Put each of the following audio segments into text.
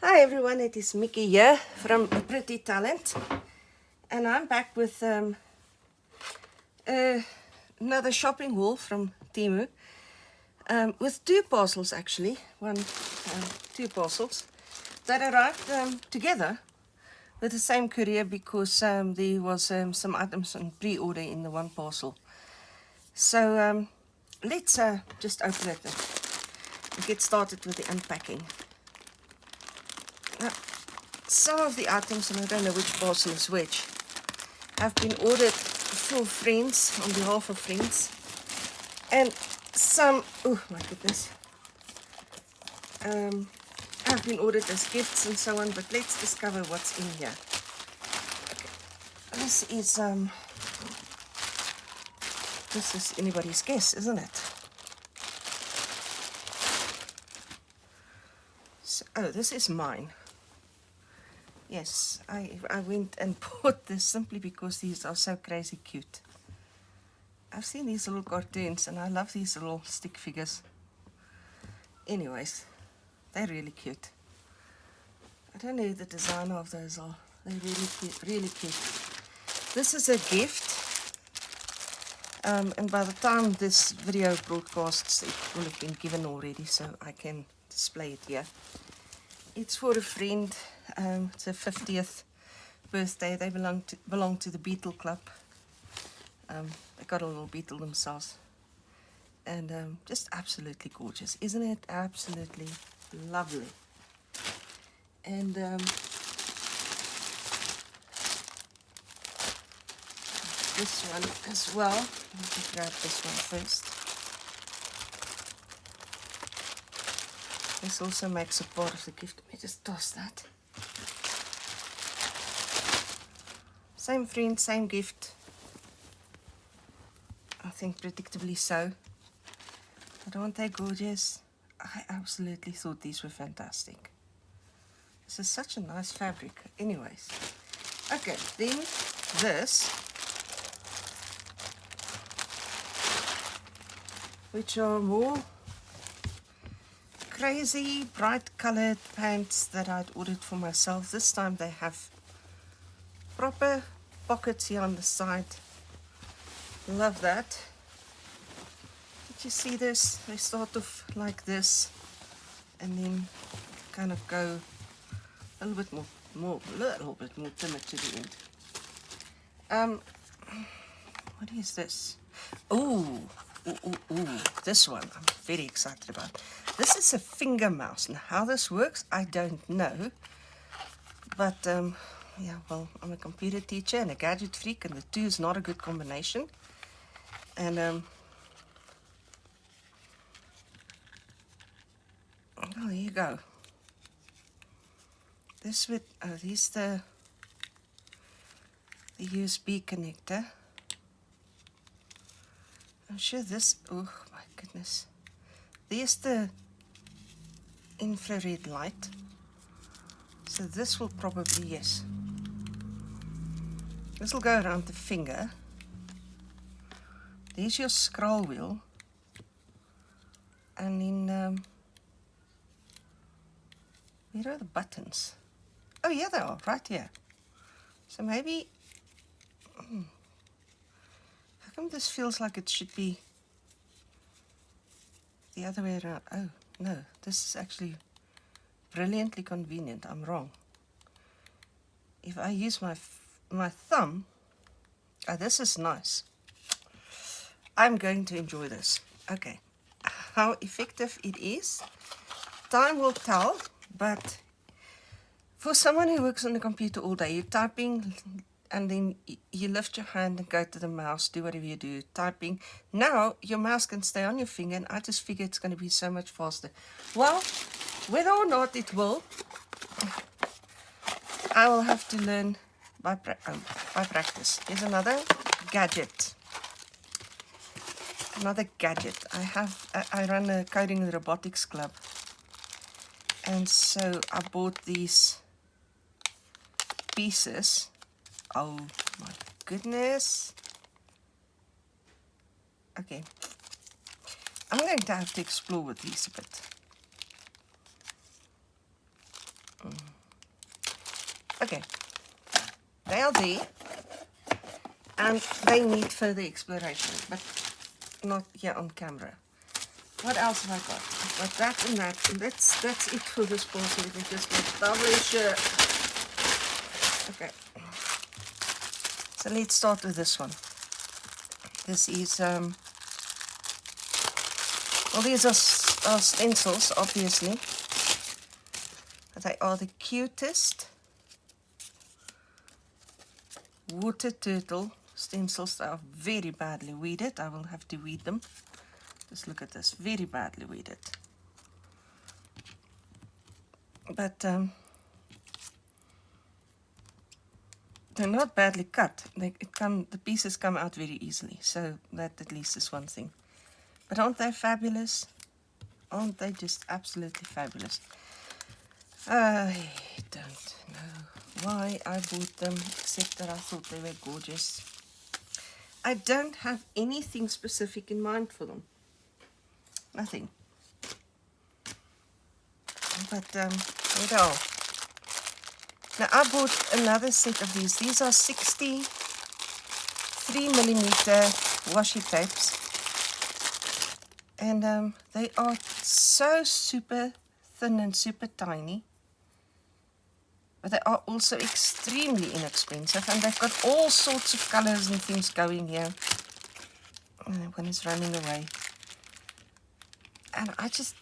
Hi everyone, it is Mickey here from Pretty Talent, and I'm back with another shopping haul from Temu with two parcels actually, two parcels that arrived together with the same courier because there was some items on pre-order in the one parcel. So let's just open it and get started with the unpacking. Now, some of the items, and I don't know which parcel is which, have been ordered for friends, on behalf of friends, and some, oh my goodness, have been ordered as gifts and so on, but let's discover what's in here. Okay. This is anybody's guess, isn't it? So, oh, this is mine. Yes, I went and bought this simply because these are so crazy cute. I've seen these little cartoons and I love these little stick figures. Anyways, they're really cute. I don't know who the designer of those are. They're really cute, really cute. This is a gift. And by the time this video broadcasts, it will have been given already, so I can display it here. It's for a friend. It's a 50th birthday. They belong to the Beetle Club. They got a little beetle themselves. And just absolutely gorgeous. Isn't it absolutely lovely? And this one as well. Let me grab this one first. This also makes a part of the gift. Let me just toss that. Same friend, same gift. I think predictably so. But aren't they gorgeous? I absolutely thought these were fantastic. This is such a nice fabric. Anyways. Okay, then this, which are more crazy bright colored pants that I'd ordered for myself. This time they have proper pockets here on the side. Love that. Did you see this? They start off like this and then kind of go a little bit more timid to the end. What is this? Ooh, this one I'm very excited about. This is a finger mouse, and how this works I don't know, but yeah, well, I'm a computer teacher and a gadget freak, and the two is not a good combination. And oh, there you go. This with these the USB connector. I'm sure this, oh my goodness, there's the infrared light, so this will probably, yes, this will go around the finger. There's your scroll wheel, and then where are the buttons? Oh yeah, they are right here. So maybe how come this feels like it should be the other way around? Oh no, this is actually brilliantly convenient. I'm wrong. If I use my thumb, oh, this is nice. I'm going to enjoy this. Okay, how effective it is, time will tell, but for someone who works on the computer all day, you're typing and then you lift your hand and go to the mouse, do whatever you do, typing. Now your mouse can stay on your finger, and I just figure it's going to be so much faster. Well, whether or not it will, I will have to learn by practice. Here's another gadget. Another gadget. I run a coding and robotics club, and so I bought these pieces. Oh my goodness. Okay, I'm going to have to explore with these a bit. Okay, they are there, and they need further exploration, but not here on camera. What else have I got? I've got that and that, and that's it for this parcel. Let me just get doubly sure. Okay, so let's start with this one. This is well, these are stencils, obviously, but they are the cutest water turtle stencils. They are very badly weeded. I will have to weed them. Just look at this, very badly weeded. But they're not badly cut. The pieces come out very easily, so that at least is one thing. But aren't they fabulous? Aren't they just absolutely fabulous? I don't know why I bought them, except that I thought they were gorgeous. I don't have anything specific in mind for them. Nothing. But there they are. Now I bought another set of these. These are 63mm washi tapes. And they are so super thin and super tiny. But they are also extremely inexpensive. And they've got all sorts of colors and things going here. One is running away. And I just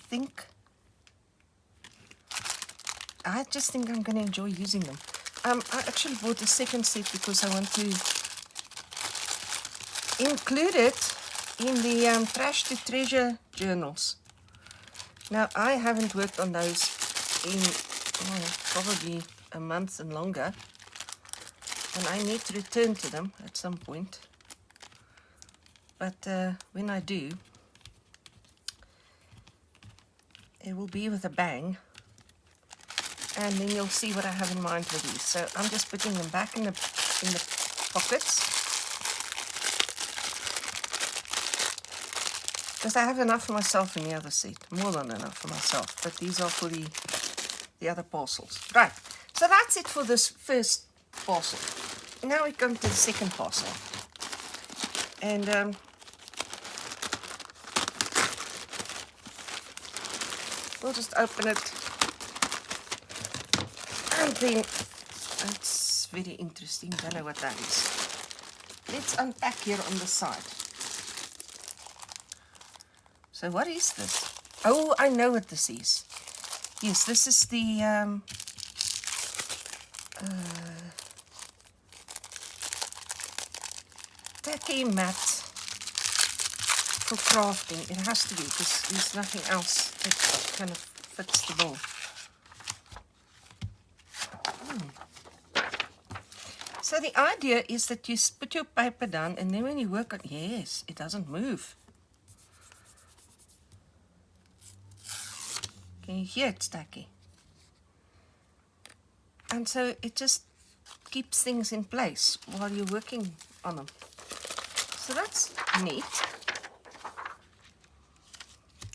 think I'm going to enjoy using them. I actually bought a second set because I want to include it in the Trash to Treasure journals. Now, I haven't worked on those in probably a month and longer, and I need to return to them at some point. But when I do, it will be with a bang, and then you'll see what I have in mind for these. So I'm just putting them back in the pockets, because I have enough for myself in the other set, more than enough for myself. But these are for the other parcels. Right, so that's it for this first parcel. Now we come to the second parcel, and we'll just open it, and then it's very interesting. Don't know what that is. Let's unpack here on the side. So what is this? Oh, I know what this is. Yes, this is the tacky mat for crafting. It has to be, because there's nothing else that kind of fits the bill. So the idea is that you put your paper down, and then when you work on, yes, it doesn't move. Can you hear it's tacky? And so it just keeps things in place while you're working on them. So that's neat.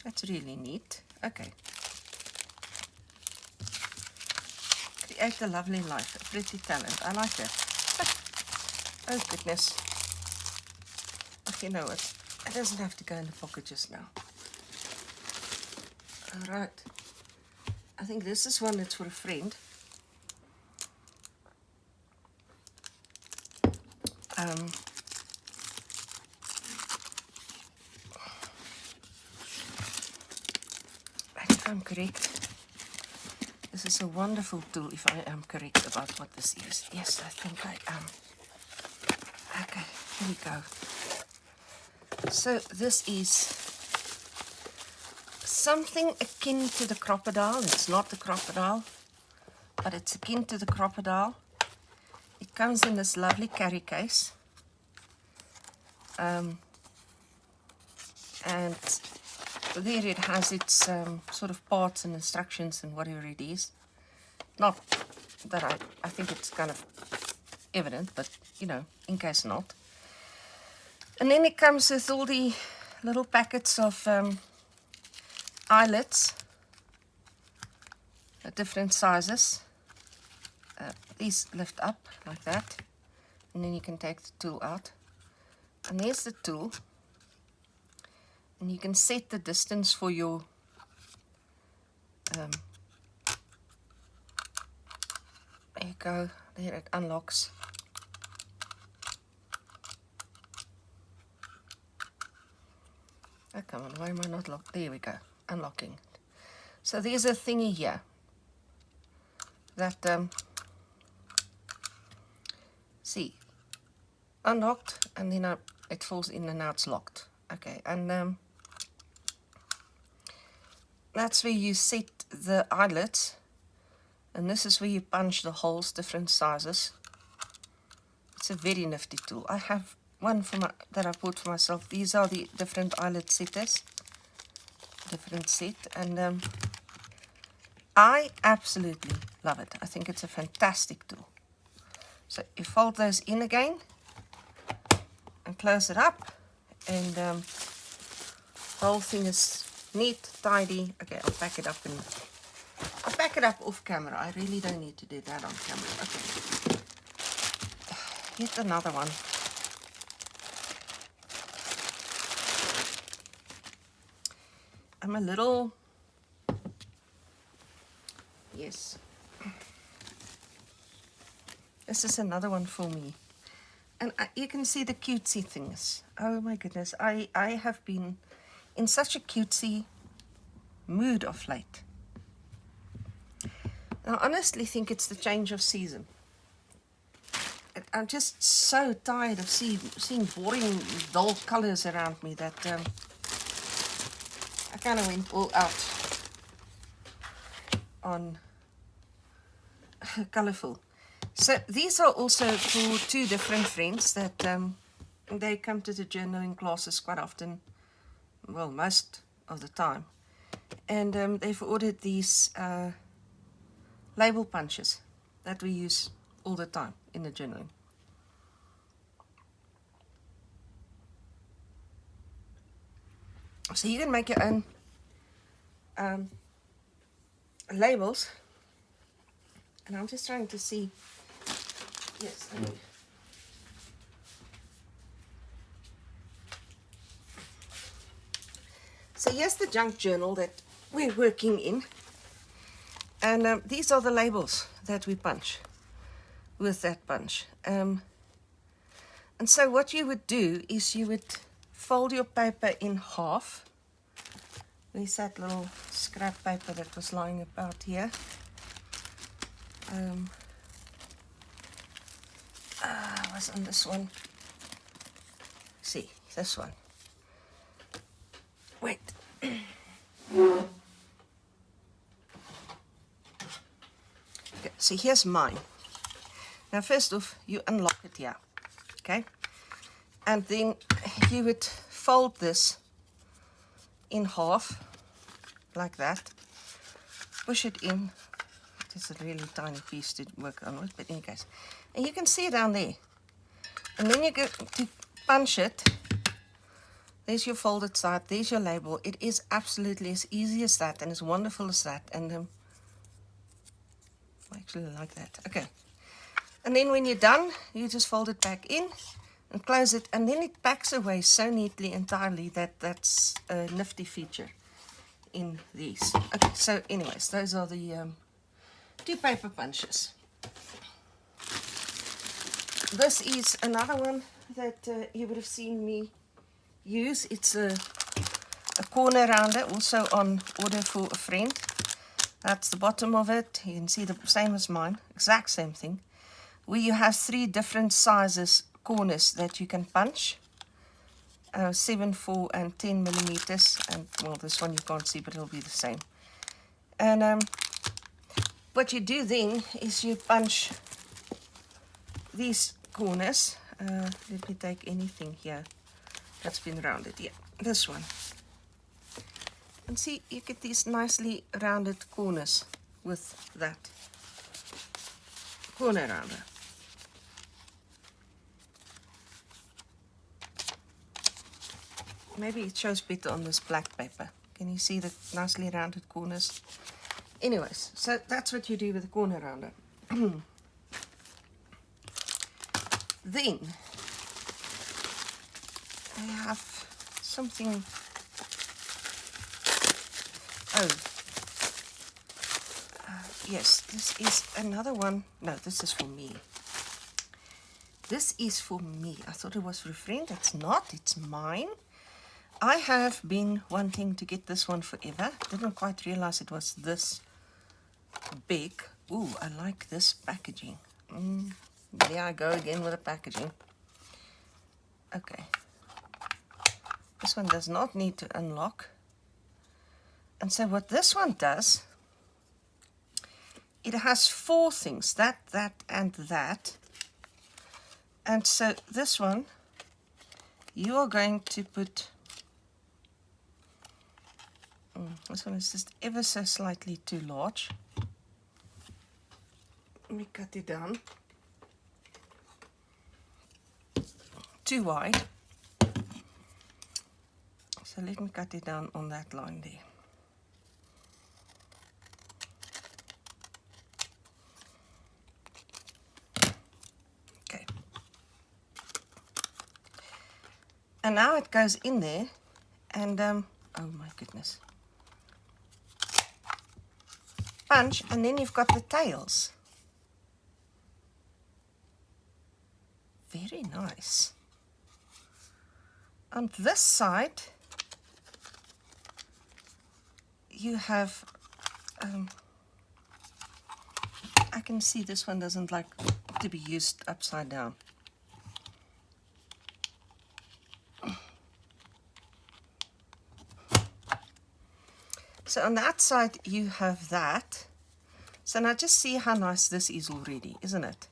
That's really neat. Okay. Create a lovely life, a pretty talent. I like that. Oh goodness. Oh, you know what? It doesn't have to go in the pocket just now. Alright. I think this is one that's for a friend. And if I'm correct, this is a wonderful tool, if I am correct about what this is. Yes, I think I am. Okay, here we go. So this is something akin to the crocodile. It's not the crocodile, but it's akin to the crocodile. It comes in this lovely carry case. And there it has its sort of parts and instructions and whatever it is. Not that I think it's kind of evident, but you know, in case not. And then it comes with all the little packets of eyelets at different sizes. these lift up like that, and then you can take the tool out. And there's the tool, and you can set the distance for your there you go, there it unlocks. Oh, come on, why am I not locked? There we go, unlocking. So there's a thingy here that, see, unlocked, and then it falls in and now it's locked. Okay, and that's where you set the eyelets, and this is where you punch the holes, different sizes. It's a very nifty tool. I have one that I bought for myself. These are the different eyelet setters, different set, and I absolutely love it. I think it's a fantastic tool. So you fold those in again and close it up, and the whole thing is neat, tidy. Okay, I'll pack it up off camera. I really don't need to do that on camera. Okay, yet another one. I'm a little, yes, this is another one for me, and you can see the cutesy things. Oh my goodness, I have been in such a cutesy mood of late. I honestly think it's the change of season. I'm just so tired of seeing boring, dull colors around me that I kind of went all out on colorful. So these are also for two different friends that they come to the journaling classes quite often, well, most of the time, and they've ordered these label punches that we use all the time in the journaling. So you can make your own labels, and I'm just trying to see. Yes. So here's the junk journal that we're working in, and these are the labels that we punch with that punch. And so what you would do is you would fold your paper in half. There's that little scrap paper that was lying about here. Was on this one. See, this one. Wait. Okay, so here's mine. Now first off, you unlock it here. Okay? And then you would fold this in half, like that. Push it in. It's a really tiny piece to work on with, but in any case. And you can see it down there. And then you go to punch it. There's your folded side, there's your label. It is absolutely as easy as that and as wonderful as that. And I actually like that. Okay. And then when you're done, you just fold it back in and close it, and then it packs away so neatly entirely that that's a nifty feature in these. Okay, so anyways, those are the two paper punches. This is another one that you would have seen me use. It's a corner rounder, also on order for a friend. That's the bottom of it. You can see the same as mine, exact same thing, where you have 3 different sizes corners that you can punch, 7, 4 and 10 millimeters, and well, this one you can't see, but it'll be the same. And what you do then is you punch these corners. Let me take anything here that's been rounded. Yeah, this one. And see, you get these nicely rounded corners with that corner rounder. Maybe it shows better on this black paper. Can you see the nicely rounded corners? Anyways, so that's what you do with the corner rounder. Then I have something. Oh, yes, this is another one. No, this is for me. This is for me. I thought it was for a friend. It's not. It's mine. I have been wanting to get this one forever. Didn't quite realize it was this big. Ooh, I like this packaging. There I go again with the packaging. Okay. This one does not need to unlock. And so what this one does, it has 4 things, that, and that. And so this one, you are going to put, this one is just ever so slightly too large. Let me cut it down. Too wide. So let me cut it down on that line there. Okay. And now it goes in there, and oh my goodness. Punch, and then you've got the tails. Very nice. On this side, you have, I can see this one doesn't like to be used upside down. So on that side you have that. So now just see how nice this is already, isn't it?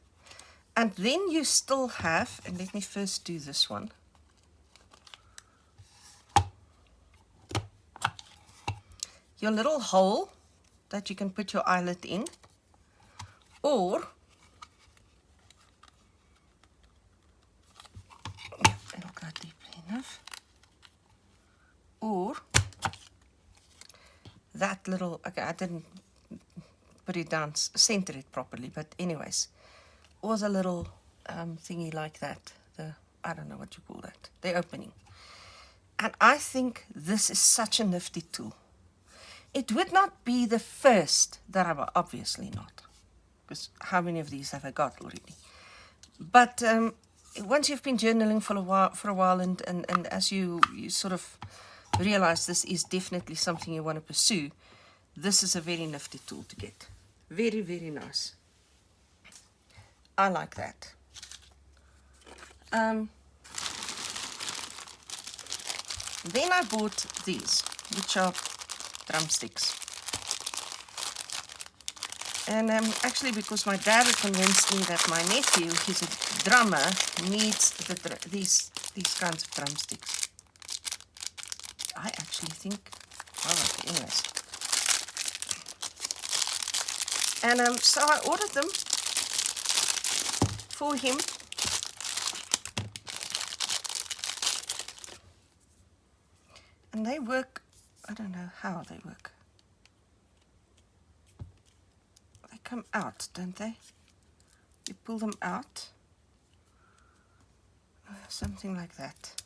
And then you still have, and let me first do this one. Your little hole that you can put your eyelet in, or it'll go deeply enough, or that little, okay, I didn't put it down, center it properly, but anyways, or the little thingy like that, the, I don't know what you call that, the opening. And I think this is such a nifty tool. It would not be the first that I will, obviously not, because how many of these have I got already? But once you've been journaling for a while, and as you sort of realize this is definitely something you want to pursue, this is a very nifty tool to get. Very, very nice. I like that. Then I bought these, which are drumsticks. And actually, because my dad convinced me that my nephew, who's a drummer, needs these kinds of drumsticks. I actually think, well, anyways. And so I ordered them for him. And they work, I don't know how they work. They come out, don't they? You pull them out. Something like that.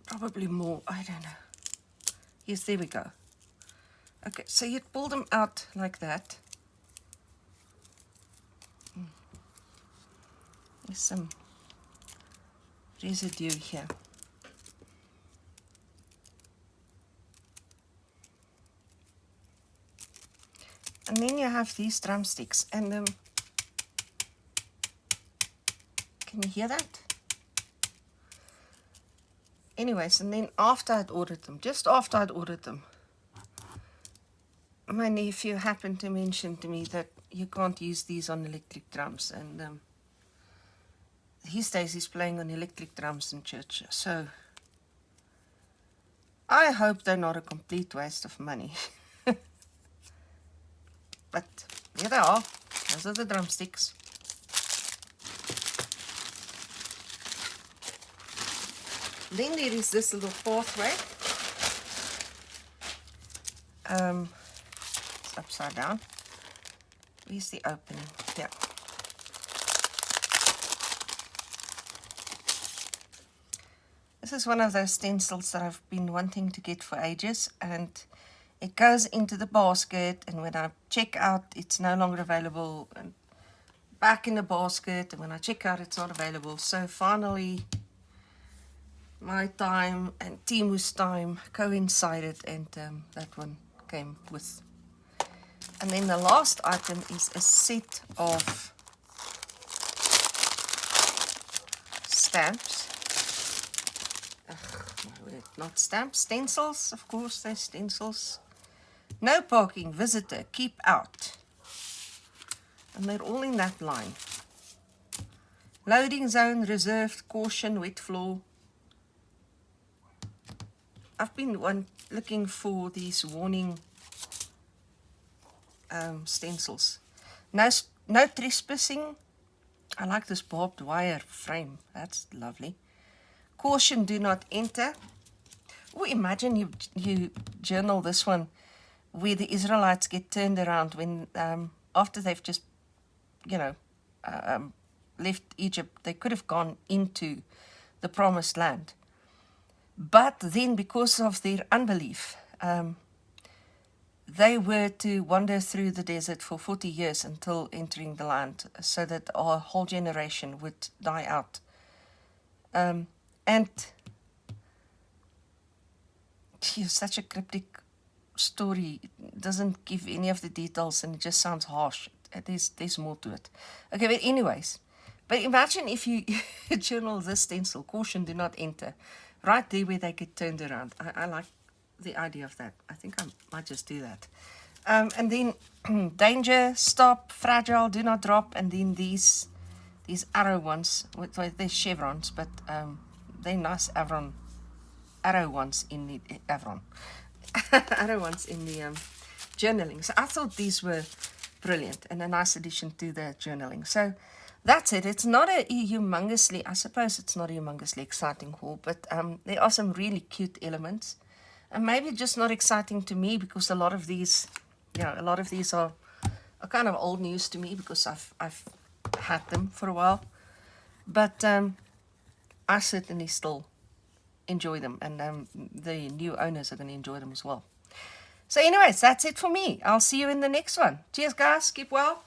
Probably more, I don't know. Yes, there we go. Okay, so you'd pull them out like that. There's some residue here. And then you have these drumsticks, and can you hear that? Anyways, and then after I'd ordered them, just after I'd ordered them, my nephew happened to mention to me that you can't use these on electric drums, and these days he's playing on electric drums in church, so I hope they're not a complete waste of money. But here they are. Those are the drumsticks. Then there is this little pathway. It's upside down. Where's the opening? Here. This is one of those stencils that I've been wanting to get for ages, and it goes into the basket, and when I check out it's no longer available, and back in the basket, and when I check out it's not available. So finally my time and Temu's time coincided, and that one came with. And then the last item is a set of stamps. No, not stamps, stencils, of course, they're stencils. No parking, visitor, keep out. And they're all in that line. Loading zone, reserved, caution, wet floor. I've been looking for these warning stencils. No trespassing. I like this barbed wire frame. That's lovely. Caution, do not enter. Oh, imagine you journal this one where the Israelites get turned around when after they've just, left Egypt. They could have gone into the promised land. But then because of their unbelief, they were to wander through the desert for 40 years until entering the land, so that our whole generation would die out. And such a cryptic story. It doesn't give any of the details, and it just sounds harsh. There's more to it. Okay, but anyways, but imagine if you journal this stencil, caution, do not enter, right there where they get turned around. I like the idea of that. I think I might just do that. And then danger, stop, fragile, do not drop, and then these arrow ones, they're chevrons, but they're nice arrow ones in the arrow ones in the journaling. So I thought these were brilliant and a nice addition to the journaling. So that's it. It's not a humongously, I suppose it's not a humongously exciting haul, but there are some really cute elements, and maybe just not exciting to me because a lot of these are kind of old news to me because I've had them for a while, but I certainly still enjoy them, and the new owners are going to enjoy them as well. So anyways, that's it for me. I'll see you in the next one. Cheers guys, keep well.